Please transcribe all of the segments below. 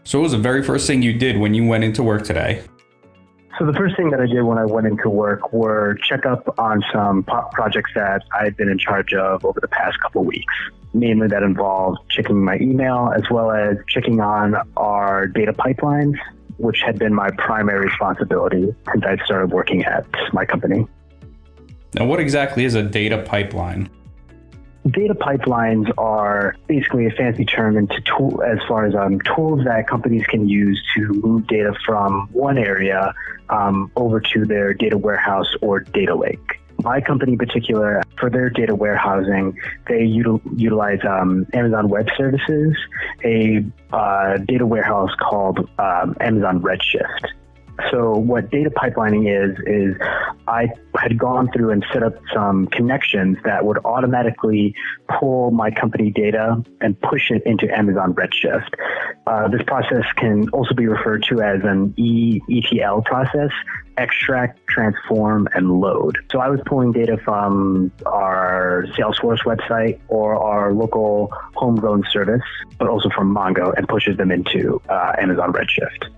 So what was the very first thing you did when you went into work today? So the first thing that I did when I went into work were check up on some projects that I had been in charge of over the past couple weeks. Mainly that involved checking my email as well as checking on our data pipelines, which had been my primary responsibility since I started working at my company. Now, what exactly is a data pipeline? Data pipelines are basically a fancy term as far as tools that companies can use to move data from one area over to their data warehouse or data lake. My company in particular, for their data warehousing, they utilize Amazon Web Services, a data warehouse called Amazon Redshift. So what data pipelining is I had gone through and set up some connections that would automatically pull my company data and push it into Amazon Redshift. This process can also be referred to as an ETL process: extract, transform, and load. So I was pulling data from our Salesforce website or our local homegrown service, but also from Mongo, and pushes them into Amazon Redshift.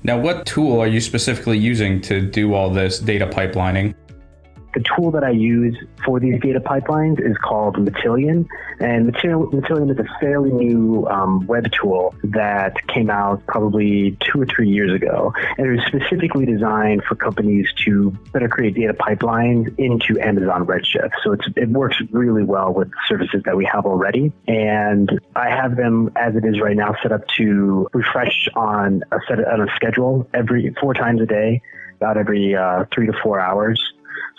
Now, what tool are you specifically using to do all this data pipelining? The tool that I use for these data pipelines is called Matillion, and Matillion is a fairly new web tool that came out probably 2 or 3 years ago, and it was specifically designed for companies to better create data pipelines into Amazon Redshift. So it works really well with services that we have already, and I have them as it is right now set up to refresh on a schedule every 4 times a day, about every 3 to 4 hours.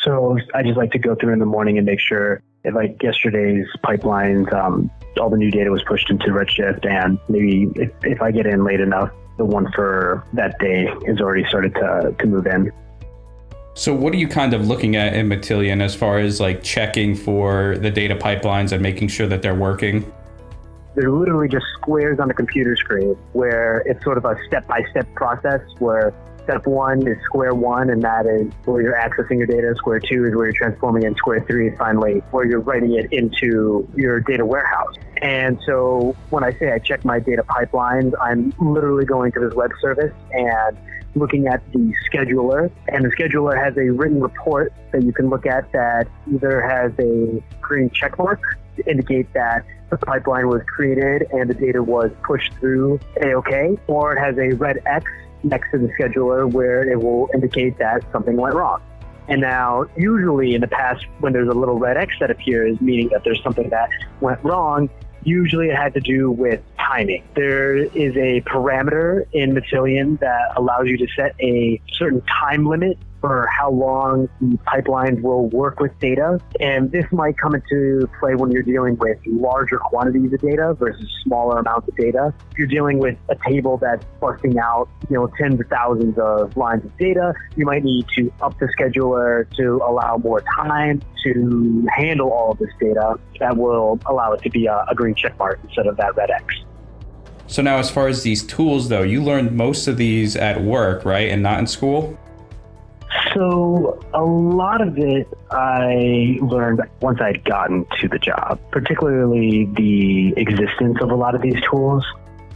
So I just like to go through in the morning and make sure that, like yesterday's pipelines, all the new data was pushed into Redshift, and maybe if I get in late enough, the one for that day is already started to move in. So what are you kind of looking at in Matillion as far as like checking for the data pipelines and making sure that they're working? They're literally just squares on the computer screen where it's sort of a step-by-step process where step 1 is square 1, and that is where you're accessing your data. Square 2 is where you're transforming it, and square 3 is finally where you're writing it into your data warehouse. And so when I say I check my data pipelines, I'm literally going to this web service and looking at the scheduler, and the scheduler has a written report that you can look at that either has a green check mark to indicate that the pipeline was created and the data was pushed through A-OK, or it has a red X next to the scheduler where it will indicate that something went wrong. And now, usually in the past, when there's a little red X that appears, meaning that there's something that went wrong, usually it had to do with timing. There is a parameter in Matillion that allows you to set a certain time limit for how long the pipelines will work with data. And this might come into play when you're dealing with larger quantities of data versus smaller amounts of data. If you're dealing with a table that's busting out, tens of thousands of lines of data, you might need to up the scheduler to allow more time to handle all of this data. That will allow it to be a green check mark instead of that red X. So now as far as these tools though, you learned most of these at work, right? And not in school? So a lot of it I learned once I'd gotten to the job, particularly the existence of a lot of these tools.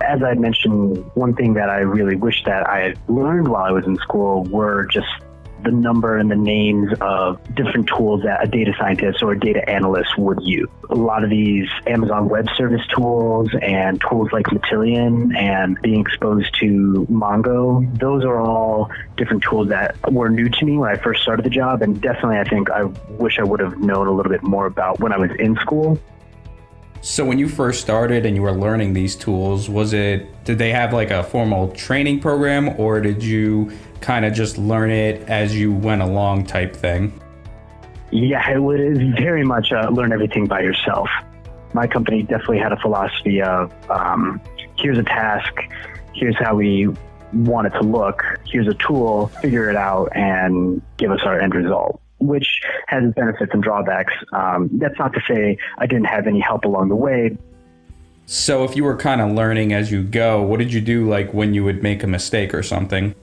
As I mentioned, one thing that I really wish that I had learned while I was in school were just the number and the names of different tools that a data scientist or a data analyst would use. A lot of these Amazon Web Service tools and tools like Matillion and being exposed to Mongo, those are all different tools that were new to me when I first started the job, and definitely I think I wish I would have known a little bit more about when I was in school. So when you first started and you were learning these tools, did they have like a formal training program, or did you kind of just learn it as you went along type thing? Yeah, it was very much learn everything by yourself. My company definitely had a philosophy of here's a task, here's how we want it to look, here's a tool, figure it out and give us our end result, which has benefits and drawbacks. That's not to say I didn't have any help along the way. So if you were kind of learning as you go, what did you do like when you would make a mistake or something?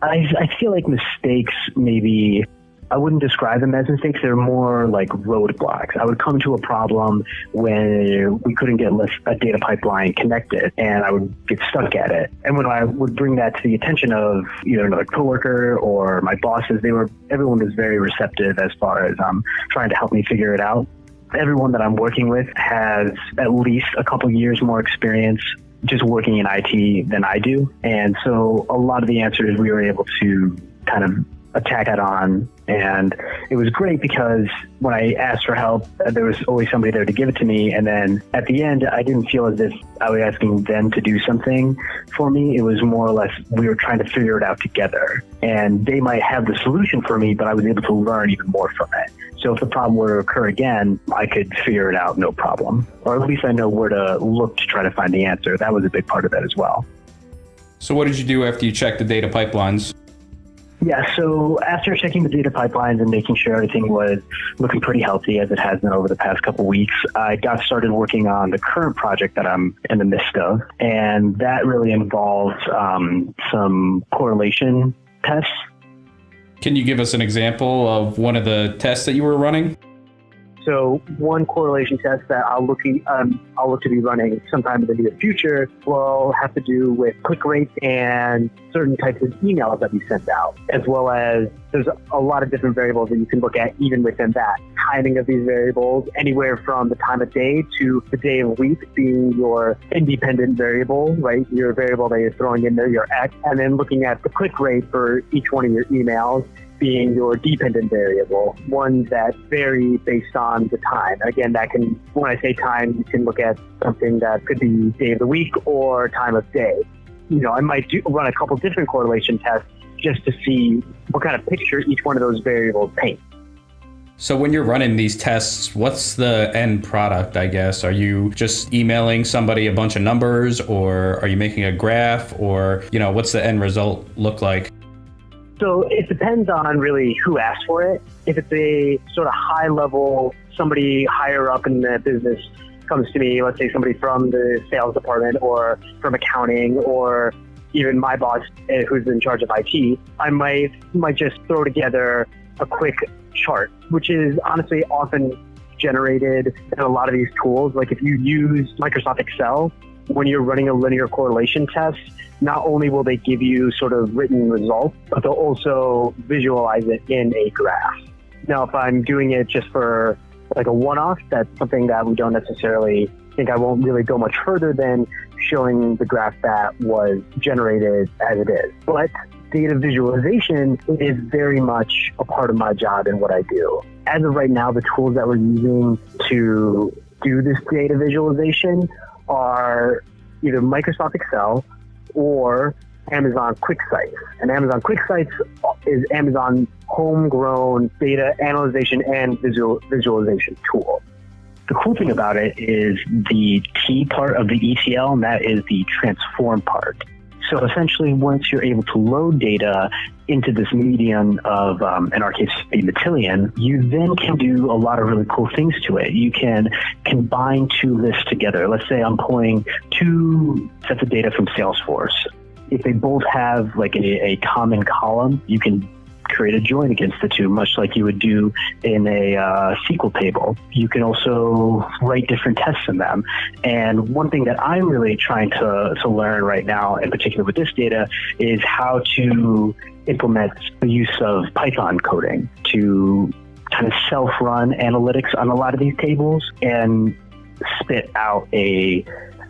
I feel like mistakes maybe I wouldn't describe them as mistakes. They're more like roadblocks. I would come to a problem when we couldn't get a data pipeline connected, and I would get stuck at it. And when I would bring that to the attention of either another coworker or my bosses, everyone was very receptive as far as trying to help me figure it out. Everyone that I'm working with has at least a couple years more experience just working in IT than I do. And so a lot of the answers we were able to kind of attack that on. And it was great because when I asked for help, there was always somebody there to give it to me. And then at the end, I didn't feel as if I was asking them to do something for me. It was more or less we were trying to figure it out together. And they might have the solution for me, but I was able to learn even more from it. So if the problem were to occur again, I could figure it out no problem. Or at least I know where to look to try to find the answer. That was a big part of that as well. So what did you do after you checked the data pipelines? Yeah, so after checking the data pipelines and making sure everything was looking pretty healthy as it has been over the past couple weeks, I got started working on the current project that I'm in the midst of. And that really involves some correlation tests. Can you give us an example of one of the tests that you were running? So one correlation test that I'll look to be running sometime in the near future will have to do with click rates and certain types of emails that we send out, as well as there's a lot of different variables that you can look at even within that. Timing of these variables, anywhere from the time of day to the day of week being your independent variable, right? Your variable that you're throwing in there, your X, and then looking at the click rate for each one of your emails being your dependent variable, ones that vary based on the time. Again, that can, when I say time, you can look at something that could be day of the week or time of day. I might run a couple different correlation tests just to see what kind of picture each one of those variables paint. So when you're running these tests, what's the end product, I guess? Are you just emailing somebody a bunch of numbers, or are you making a graph, or, what's the end result look like? So it depends on really who asked for it. If it's a sort of high level, somebody higher up in the business comes to me, let's say somebody from the sales department or from accounting or even my boss who's in charge of IT, I might just throw together a quick chart, which is honestly often generated in a lot of these tools. Like if you use Microsoft Excel, when you're running a linear correlation test, not only will they give you sort of written results, but they'll also visualize it in a graph. Now, if I'm doing it just for like a one-off, that's something that we don't necessarily think. I won't really go much further than showing the graph that was generated as it is. But data visualization is very much a part of my job and what I do. As of right now, the tools that we're using to do this data visualization are either Microsoft Excel or Amazon QuickSight. And Amazon QuickSight is Amazon's homegrown data analyzation and visualization tool. The cool thing about it is the T part of the ETL, and that is the transform part. So essentially, once you're able to load data into this medium of, in our case, a Matillion, you then can do a lot of really cool things to it. You can combine two lists together. Let's say I'm pulling two sets of data from Salesforce. If they both have like a common column, you can create a join against the two, much like you would do in a SQL table. You can also write different tests in them. And one thing that I'm really trying to learn right now, in particular with this data, is how to implement the use of Python coding to kind of self-run analytics on a lot of these tables and spit out a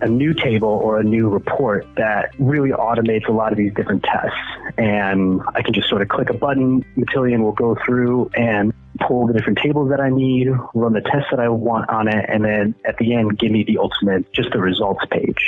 new table or a new report that really automates a lot of these different tests. And I can just sort of click a button, Matillion will go through and pull the different tables that I need, run the tests that I want on it, and then at the end, give me the ultimate, just the results page.